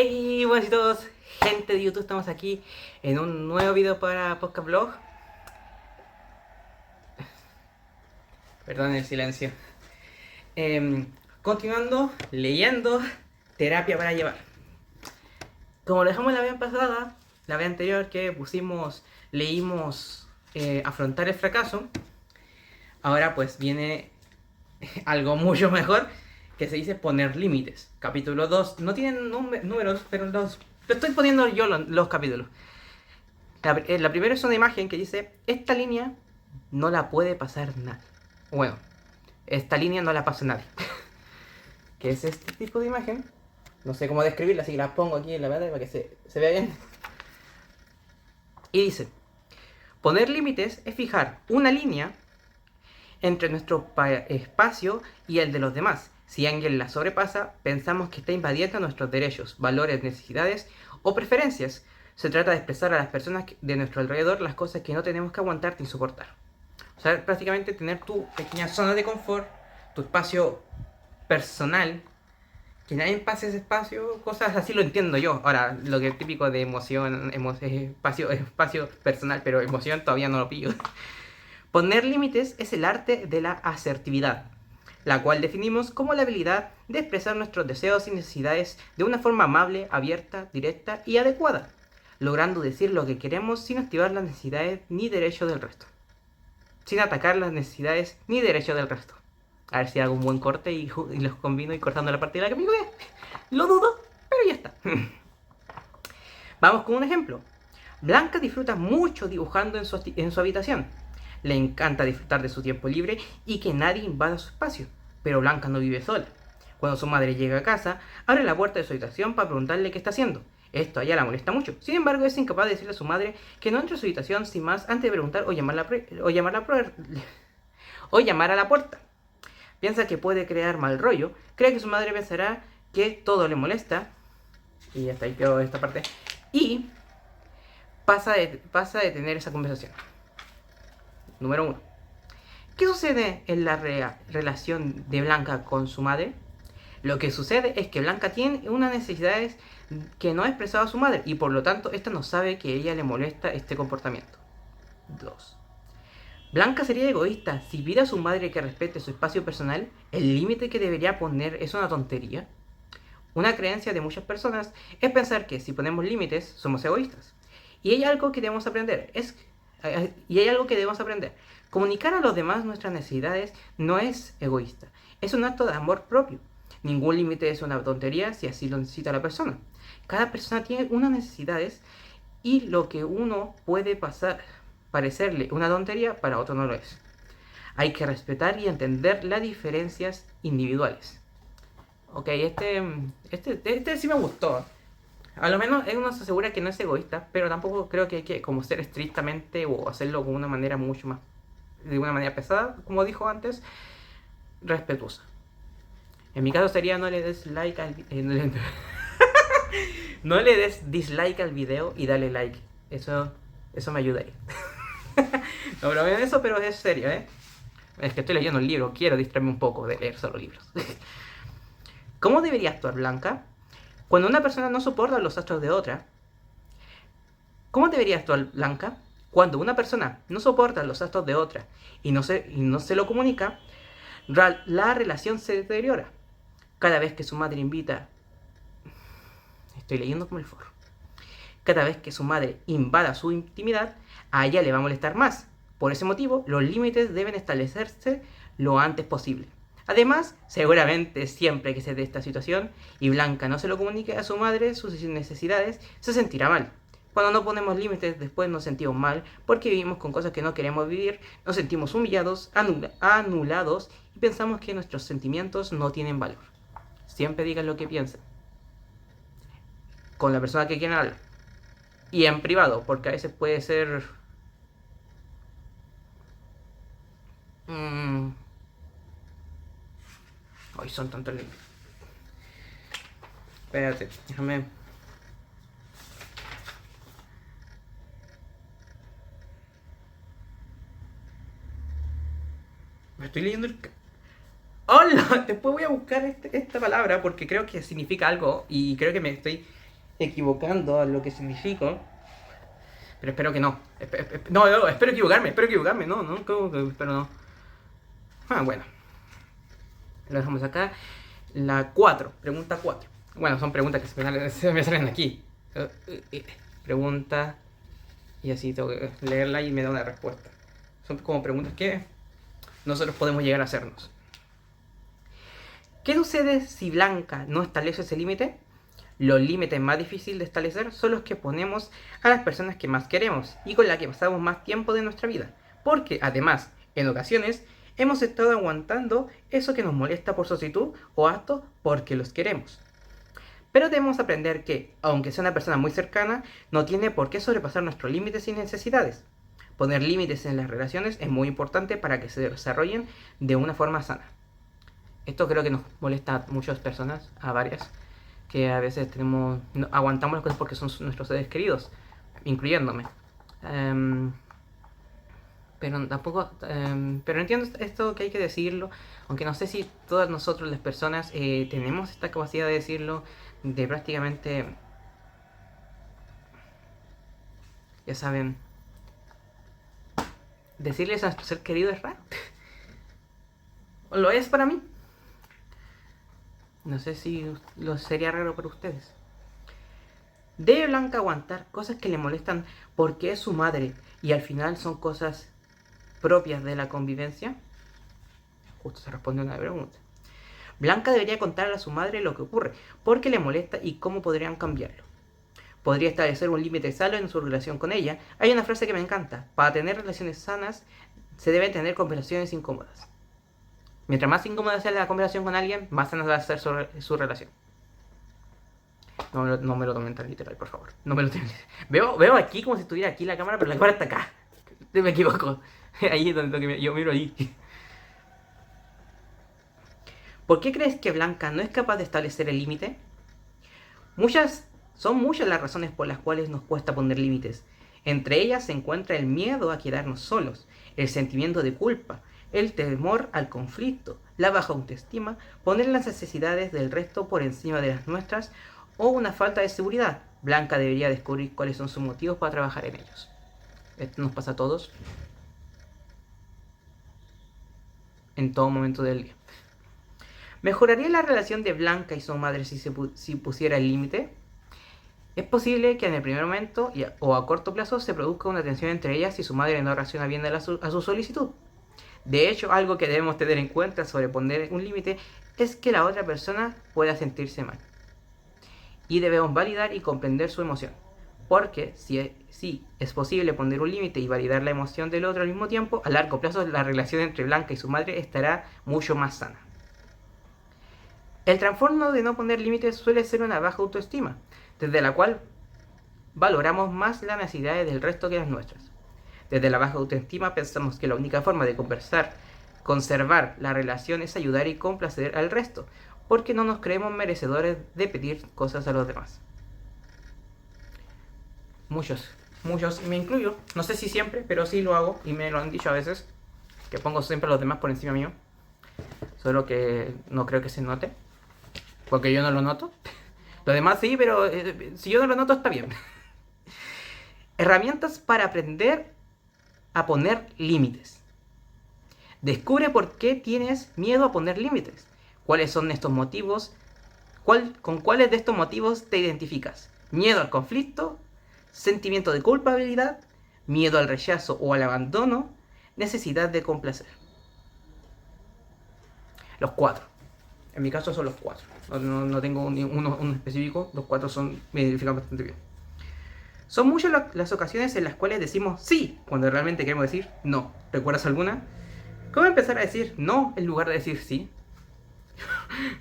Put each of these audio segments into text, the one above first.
Hey, buenas a todos, gente de YouTube, estamos aquí en un nuevo video para Podcast Blog. Perdón el silencio. Continuando, leyendo Terapia para Llevar. Como lo dejamos la vez pasada, la vez anterior que leímos Afrontar el fracaso. Ahora pues viene algo mucho mejor, que se dice Poner límites. Capítulo 2. No tienen números, pero lo estoy poniendo yo los capítulos. La primera es una imagen que dice: esta línea no la puede pasar nadie. Bueno, esta línea no la pasa nadie. ¿Qué es este tipo de imagen? No sé cómo describirla, así que la pongo aquí en la pantalla para que se vea bien. Y dice: poner límites es fijar una línea entre nuestro espacio y el de los demás. Si alguien la sobrepasa, pensamos que está invadiendo nuestros derechos, valores, necesidades o preferencias. Se trata de expresar a las personas de nuestro alrededor las cosas que no tenemos que aguantar ni soportar. O sea, prácticamente tener tu pequeña zona de confort, tu espacio personal, que nadie pase ese espacio, cosas así lo entiendo yo. Ahora, lo que es típico de emoción, espacio personal, pero emoción todavía no lo pillo. Poner límites es el arte de la asertividad, la cual definimos como la habilidad de expresar nuestros deseos y necesidades de una forma amable, abierta, directa y adecuada, logrando decir lo que queremos sin activar las necesidades ni derechos del resto. Sin atacar las necesidades ni derechos del resto. A ver si hago un buen corte y los combino y cortando la parte de la que me quedé. Lo dudo, pero ya está. Vamos con un ejemplo. Blanca disfruta mucho dibujando en su habitación. Le encanta disfrutar de su tiempo libre y que nadie invada su espacio. Pero Blanca no vive sola. Cuando su madre llega a casa, abre la puerta de su habitación para preguntarle qué está haciendo. Esto a ella la molesta mucho. Sin embargo, es incapaz de decirle a su madre que no entre a su habitación sin más antes de preguntar o llamar a la puerta. Piensa que puede crear mal rollo. Cree que su madre pensará que todo le molesta. Y hasta ahí quedó esta parte. Y pasa de tener esa conversación. Número 1. ¿Qué sucede en la relación de Blanca con su madre? Lo que sucede es que Blanca tiene unas necesidades que no ha expresado a su madre y por lo tanto esta no sabe que a ella le molesta este comportamiento. 2. Blanca sería egoísta si pide a su madre que respete su espacio personal. El límite que debería poner es una tontería. Una creencia de muchas personas es pensar que si ponemos límites somos egoístas. Y hay algo que debemos aprender. Comunicar a los demás nuestras necesidades no es egoísta. Es un acto de amor propio. Ningún límite es una tontería si así lo necesita la persona. Cada persona tiene unas necesidades y lo que uno puede parecerle una tontería, para otro no lo es. Hay que respetar y entender las diferencias individuales. Ok, este sí me gustó. A lo menos uno se asegura que no es egoísta, pero tampoco creo que hay que como ser estrictamente o hacerlo de una manera mucho más, de una manera pesada, como dijo antes, respetuosa. En mi caso sería no le des like al no le des dislike al video y dale like. Eso me ayudaría. No bromeo en eso, pero es serio, ¿eh? Es que estoy leyendo un libro, quiero distraerme un poco de leer solo libros. ¿Cómo debería actuar Blanca? Cuando una persona no soporta los actos de otra, ¿cómo debería actuar Blanca? Cuando una persona no soporta los actos de otra y no se lo comunica, la relación se deteriora. Cada vez que su madre invita... Estoy leyendo como el forro. Cada vez que su madre invada su intimidad, a ella le va a molestar más. Por ese motivo, los límites deben establecerse lo antes posible. Además, seguramente siempre que se dé esta situación y Blanca no se lo comunique a su madre sus necesidades, se sentirá mal. Cuando no ponemos límites, después nos sentimos mal porque vivimos con cosas que no queremos vivir, nos sentimos humillados, anulados y pensamos que nuestros sentimientos no tienen valor. Siempre digan lo que piensan con la persona que quieran hablar. Y en privado, porque a veces puede ser... Hoy son tantos libros. Espérate, déjame... Me estoy leyendo el... ¡Hola! Después voy a buscar esta palabra porque creo que significa algo y creo que me estoy equivocando a lo que significa. Pero espero que no. No, espero equivocarme. No, ¿cómo que espero no? Ah, bueno. Lo dejamos acá. La 4, pregunta 4. Bueno, son preguntas que se me salen aquí. Pregunta. Y así tengo que leerla y me da una respuesta. Son como preguntas que nosotros podemos llegar a hacernos. ¿Qué sucede si Blanca no establece ese límite? Los límites más difíciles de establecer son los que ponemos a las personas que más queremos y con las que pasamos más tiempo de nuestra vida. Porque, además, en ocasiones, hemos estado aguantando eso que nos molesta por su actitud o acto porque los queremos. Pero debemos aprender que, aunque sea una persona muy cercana, no tiene por qué sobrepasar nuestros límites y necesidades. Poner límites en las relaciones es muy importante para que se desarrollen de una forma sana. Esto creo que nos molesta a muchas personas, a varias, que a veces aguantamos las cosas porque son nuestros seres queridos, incluyéndome. Pero tampoco, pero entiendo esto que hay que decirlo, aunque no sé si todas nosotros las personas tenemos esta capacidad de decirlo, de prácticamente, ya saben, decirles a nuestro ser querido es raro. Lo es para mí. No sé si lo sería raro para ustedes. ¿Debe Blanca aguantar cosas que le molestan porque es su madre y al final son cosas propias de la convivencia? Justo se responde una pregunta. Blanca debería contarle a su madre lo que ocurre, por qué le molesta y cómo podrían cambiarlo. Podría establecer un límite sano en su relación con ella. Hay una frase que me encanta. Para tener relaciones sanas se deben tener conversaciones incómodas. Mientras más incómoda sea la conversación con alguien, más sana va a ser su relación. No me lo tomen tan literal, por favor. No me lo tomen literal. Veo aquí como si estuviera aquí la cámara, pero la cámara está acá. Me equivoco. Ahí es donde yo miro ahí. ¿Por qué crees que Blanca no es capaz de establecer el límite? Son muchas las razones por las cuales nos cuesta poner límites. Entre ellas se encuentra el miedo a quedarnos solos, el sentimiento de culpa, el temor al conflicto, la baja autoestima, poner las necesidades del resto por encima de las nuestras o una falta de seguridad. Blanca debería descubrir cuáles son sus motivos para trabajar en ellos. Esto nos pasa a todos en todo momento del día. ¿Mejoraría la relación de Blanca y su madre si pusiera el límite? Es posible que en el primer momento o a corto plazo se produzca una tensión entre ellas si su madre no reacciona bien a su solicitud. De hecho, algo que debemos tener en cuenta sobre poner un límite es que la otra persona pueda sentirse mal. Y debemos validar y comprender su emoción. Porque si es posible poner un límite y validar la emoción del otro al mismo tiempo, a largo plazo la relación entre Blanca y su madre estará mucho más sana. El trastorno de no poner límites suele ser una baja autoestima, desde la cual valoramos más las necesidades del resto que las nuestras. Desde la baja autoestima pensamos que la única forma de conservar la relación es ayudar y complacer al resto, porque no nos creemos merecedores de pedir cosas a los demás. Muchos, y me incluyo, no sé si siempre, pero sí lo hago, y me lo han dicho a veces, que pongo siempre a los demás por encima mío, solo que no creo que se note, porque yo no lo noto. Lo demás sí, pero si yo no lo noto está bien. Herramientas para aprender a poner límites. Descubre por qué tienes miedo a poner límites. ¿Cuáles son estos motivos? ¿Con cuáles de estos motivos te identificas? Miedo al conflicto, sentimiento de culpabilidad, miedo al rechazo o al abandono, necesidad de complacer. Los 4. En mi caso son los 4. No tengo uno específico. Los 4 me identifican bastante bien. Son muchas las ocasiones en las cuales decimos sí cuando realmente queremos decir no. ¿Recuerdas alguna? ¿Cómo empezar a decir no en lugar de decir sí?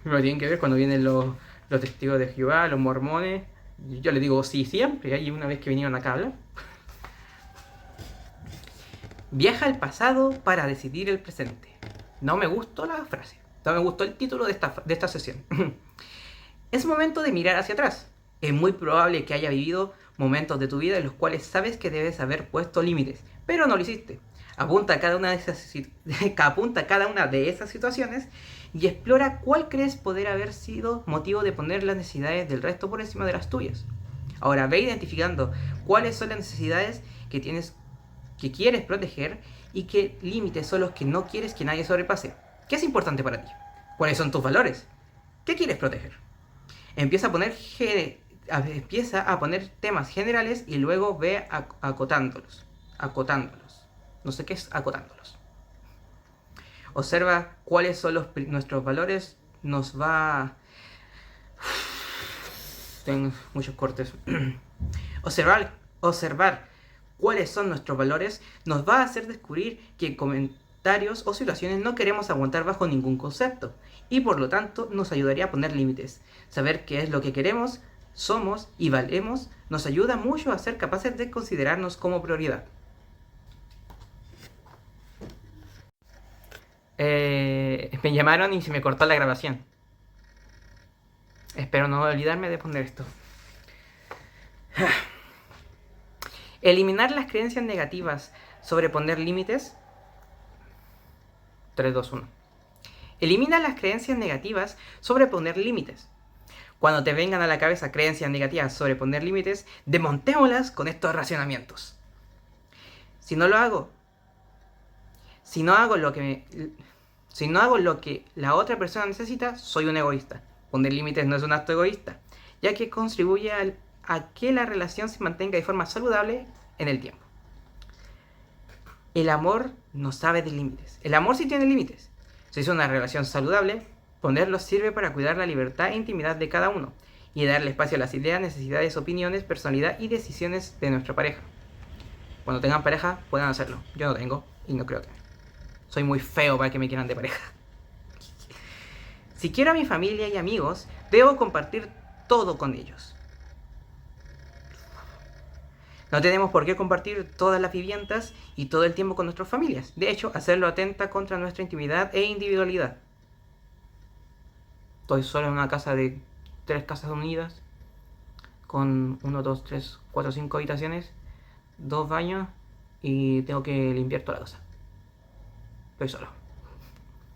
Lo tienen que ver cuando vienen los testigos de Jehová, los mormones. Yo les digo sí siempre. Hay una vez que vinieron acá a hablar. Viaja al pasado para decidir el presente. No me gustó la frase. No me gustó el título de esta sesión. Es momento de mirar hacia atrás. Es muy probable que haya vivido momentos de tu vida en los cuales sabes que debes haber puesto límites, pero no lo hiciste. Apunta a cada una de esas situaciones y explora cuál crees poder haber sido motivo de poner las necesidades del resto por encima de las tuyas. Ahora ve identificando cuáles son las necesidades que que quieres proteger y qué límites son los que no quieres que nadie sobrepase. ¿Qué es importante para ti? ¿Cuáles son tus valores? ¿Qué quieres proteger? Empieza a poner temas generales y luego ve acotándolos. Acotándolos. No sé qué es acotándolos. Observa cuáles son nuestros valores. Nos va... Tengo muchos cortes. Observar cuáles son nuestros valores nos va a hacer descubrir que comentarios o situaciones no queremos aguantar bajo ningún concepto. Y por lo tanto nos ayudaría a poner límites. Saber qué es lo que queremos, somos y valemos nos ayuda mucho a ser capaces de considerarnos como prioridad. Me llamaron y se me cortó la grabación. Espero no olvidarme de poner esto. Eliminar las creencias negativas sobre poner límites. 3, 2, 1. Elimina las creencias negativas sobre poner límites. Cuando te vengan a la cabeza creencias negativas sobre poner límites, desmontémoslas con estos racionamientos. Si no hago lo que la otra persona necesita, soy un egoísta. Poner límites no es un acto egoísta, ya que contribuye a que la relación se mantenga de forma saludable en el tiempo. El amor no sabe de límites. El amor sí tiene límites. Si es una relación saludable, ponerlos sirve para cuidar la libertad e intimidad de cada uno y darle espacio a las ideas, necesidades, opiniones, personalidad y decisiones de nuestra pareja. Cuando tengan pareja, puedan hacerlo. Yo no tengo y no creo que. Soy muy feo para que me quieran de pareja. Si quiero a mi familia y amigos, debo compartir todo con ellos. No tenemos por qué compartir todas las viviendas y todo el tiempo con nuestras familias. De hecho, hacerlo atenta contra nuestra intimidad e individualidad. Estoy solo en una casa de 3 casas unidas, con 1, 2, 3, 4, 5 habitaciones, 2 baños y tengo que limpiar toda la casa. Estoy solo.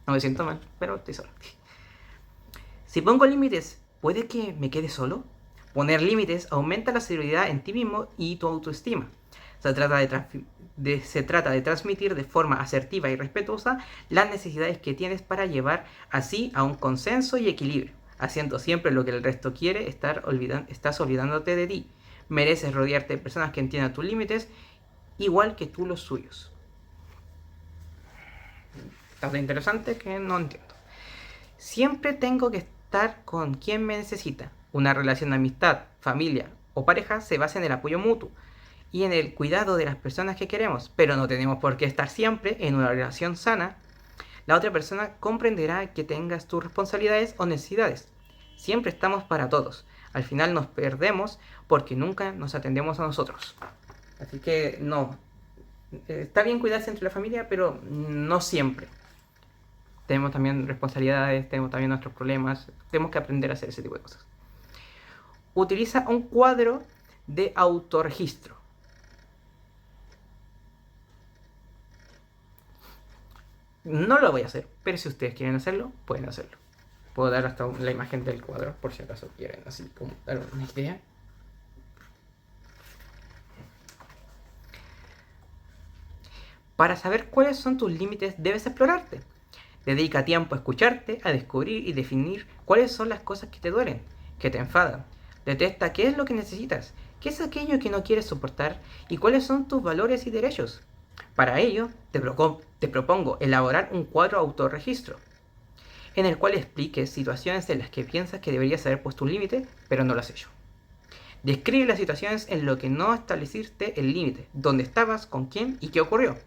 No me siento mal, pero estoy solo. Si pongo límites, ¿puede que me quede solo? Poner límites aumenta la seguridad en ti mismo y tu autoestima. Se trata de transmitir de forma asertiva y respetuosa las necesidades que tienes para llevar así a un consenso y equilibrio. Haciendo siempre lo que el resto quiere, estás olvidándote de ti. Mereces rodearte de personas que entiendan tus límites igual que tú los suyos. Está interesante que no entiendo. Siempre tengo que estar con quien me necesita. Una relación de amistad, familia o pareja se basa en el apoyo mutuo y en el cuidado de las personas que queremos, pero no tenemos por qué estar siempre en una relación sana. La otra persona comprenderá que tengas tus responsabilidades o necesidades. Siempre estamos para todos. Al final nos perdemos porque nunca nos atendemos a nosotros. Así que no. Está bien cuidarse entre la familia, pero no siempre. Tenemos también responsabilidades, tenemos también nuestros problemas. Tenemos que aprender a hacer ese tipo de cosas. Utiliza un cuadro de autorregistro. No lo voy a hacer, pero si ustedes quieren hacerlo, pueden hacerlo. Puedo dar hasta la imagen del cuadro, por si acaso quieren, así como dar una idea. Para saber cuáles son tus límites, debes explorarte. Dedica tiempo a escucharte, a descubrir y definir cuáles son las cosas que te duelen, que te enfadan. Detecta qué es lo que necesitas, qué es aquello que no quieres soportar y cuáles son tus valores y derechos. Para ello, te propongo elaborar un cuadro autorregistro, en el cual expliques situaciones en las que piensas que deberías haber puesto un límite, pero no lo has hecho. Describe las situaciones en las que no estableciste el límite, dónde estabas, con quién y qué ocurrió.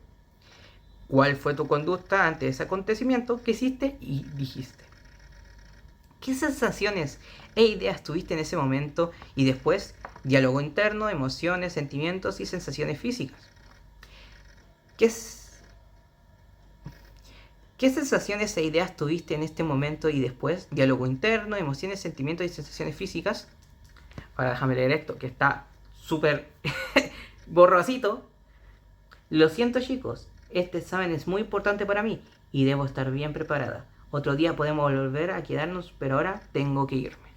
¿Cuál fue tu conducta ante ese acontecimiento que hiciste y dijiste? ¿Qué sensaciones e ideas tuviste en ese momento y después? Diálogo interno, emociones, sentimientos y sensaciones físicas. ¿Qué sensaciones e ideas tuviste en este momento y después? Diálogo interno, emociones, sentimientos y sensaciones físicas. Ahora déjame leer esto, que está súper borrosito. Lo siento, chicos, este examen es muy importante para mí y debo estar bien preparada. Otro día podemos volver a quedarnos, pero ahora tengo que irme.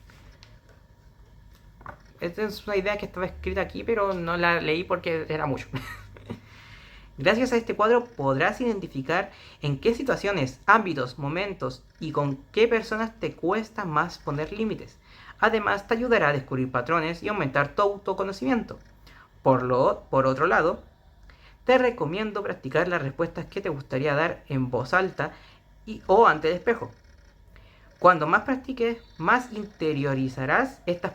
Esta es una idea que estaba escrita aquí, pero no la leí porque era mucho. Gracias a este cuadro podrás identificar en qué situaciones, ámbitos, momentos y con qué personas te cuesta más poner límites. Además, te ayudará a descubrir patrones y aumentar tu autoconocimiento. Por otro lado, te recomiendo practicar las respuestas que te gustaría dar en voz alta o ante el espejo. Cuando más practiques, más interiorizarás estas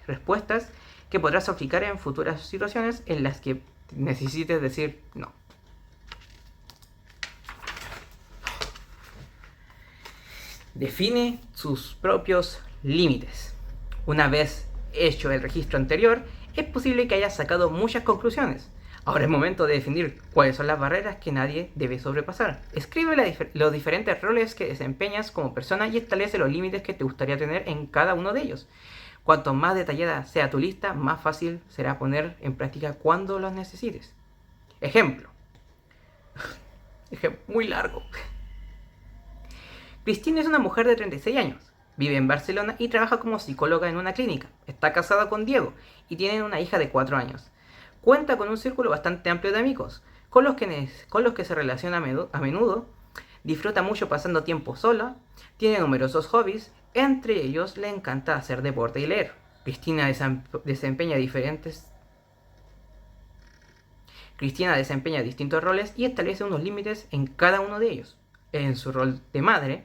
respuestas que podrás aplicar en futuras situaciones en las que necesites decir no. Define sus propios límites. Una vez hecho el registro anterior, es posible que hayas sacado muchas conclusiones. Ahora es momento de definir cuáles son las barreras que nadie debe sobrepasar. Escribe los diferentes roles que desempeñas como persona y establece los límites que te gustaría tener en cada uno de ellos. Cuanto más detallada sea tu lista, más fácil será poner en práctica cuando los necesites. Ejemplo. Muy largo. Cristina es una mujer de 36 años. Vive en Barcelona y trabaja como psicóloga en una clínica. Está casada con Diego y tienen una hija de 4 años. Cuenta con un círculo bastante amplio de amigos, con los que se relaciona a menudo. Disfruta mucho pasando tiempo sola. Tiene numerosos hobbies. Entre ellos le encanta hacer deporte y leer. Cristina desempeña distintos roles y establece unos límites en cada uno de ellos. En su rol de madre,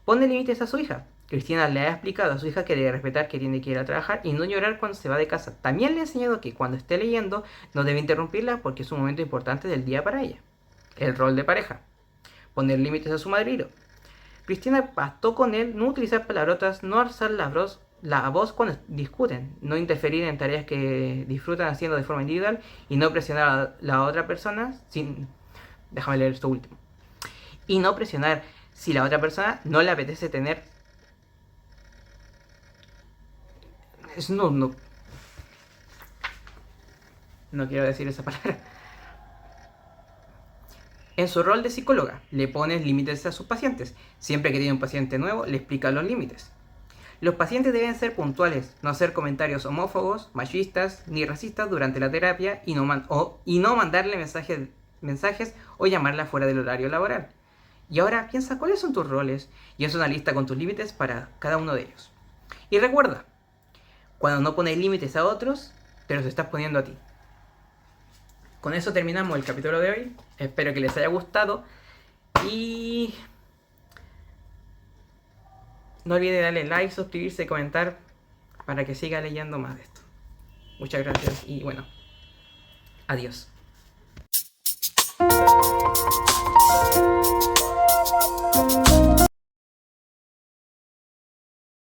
pone límites a su hija. Cristina le ha explicado a su hija que debe respetar que tiene que ir a trabajar y no llorar cuando se va de casa. También le ha enseñado que cuando esté leyendo no debe interrumpirla porque es un momento importante del día para ella. El rol de pareja. Poner límites a su marido. Cristina pactó con él no utilizar palabrotas, no alzar la voz cuando discuten, no interferir en tareas que disfrutan haciendo de forma individual y no presionar a la otra persona sin... Déjame leer esto último. Y no presionar si la otra persona no le apetece tener... No quiero decir esa palabra. En su rol de psicóloga, le pones límites a sus pacientes. Siempre que tiene un paciente nuevo, le explica los límites. Los pacientes deben ser puntuales, no hacer comentarios homófobos, machistas ni racistas durante la terapia y no mandarle mensajes o llamarla fuera del horario laboral. Y ahora piensa cuáles son tus roles y haz una lista con tus límites para cada uno de ellos. Y recuerda, cuando no pones límites a otros, te los estás poniendo a ti. Con eso terminamos el capítulo de hoy. Espero que les haya gustado. Y no olviden darle like, suscribirse y comentar para que siga leyendo más de esto. Muchas gracias y bueno, adiós.